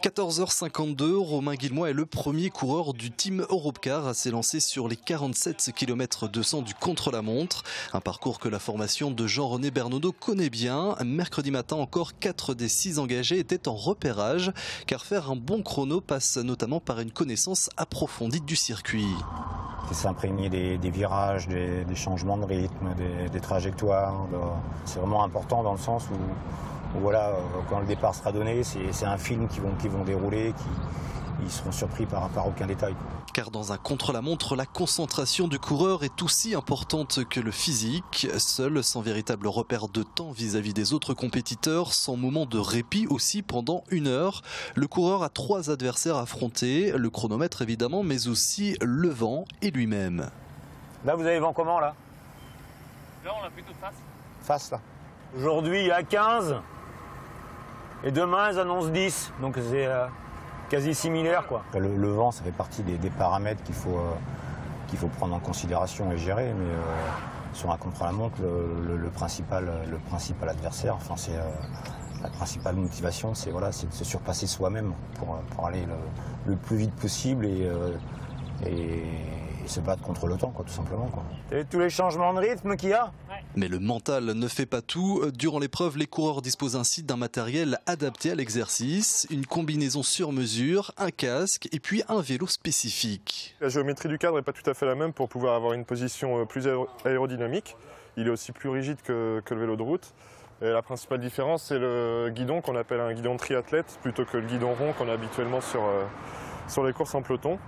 14h52, Romain Guilmois est le premier coureur du team Europcar à s'élancer sur les 47 km 200 du contre-la-montre. Un parcours que la formation de Jean-René Bernaudot connaît bien. Mercredi matin encore, 4 des 6 engagés étaient en repérage, car faire un bon chrono passe notamment par une connaissance approfondie du circuit. C'est s'imprégner des virages, des changements de rythme, des trajectoires. C'est vraiment important dans le sens où voilà, quand le départ sera donné, c'est un film qui vont dérouler, ils seront surpris par aucun détail. Car dans un contre-la-montre, la concentration du coureur est aussi importante que le physique. Seul, sans véritable repère de temps vis-à-vis des autres compétiteurs, sans moment de répit aussi pendant 1 heure, le coureur a 3 adversaires à affronter, le chronomètre évidemment, mais aussi le vent et lui-même. Là, vous avez le vent comment là? Là, on l'a plutôt face. Face là. Aujourd'hui, il y a 15. Et demain, ils annoncent 10. Donc c'est quasi similaire, quoi. Le vent, ça fait partie des paramètres qu'il faut prendre en considération et gérer. Mais sur un contre-la-montre, le principal adversaire, enfin, c'est la principale motivation, c'est voilà, de se surpasser soi-même pour aller le plus vite possible et se battre contre le temps, quoi, tout simplement, quoi. T'as vu tous les changements de rythme qu'il y a? Mais le mental ne fait pas tout. Durant l'épreuve, les coureurs disposent ainsi d'un matériel adapté à l'exercice, une combinaison sur mesure, un casque et puis un vélo spécifique. La géométrie du cadre n'est pas tout à fait la même pour pouvoir avoir une position plus aérodynamique. Il est aussi plus rigide que le vélo de route. Et la principale différence, c'est le guidon qu'on appelle un guidon triathlète plutôt que le guidon rond qu'on a habituellement sur les courses en peloton.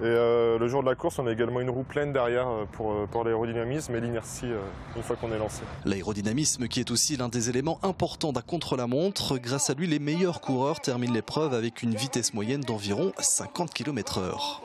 Et le jour de la course, on a également une roue pleine derrière pour l'aérodynamisme et l'inertie une fois qu'on est lancé. L'aérodynamisme qui est aussi l'un des éléments importants d'un contre-la-montre. Grâce à lui, les meilleurs coureurs terminent l'épreuve avec une vitesse moyenne d'environ 50 km/h.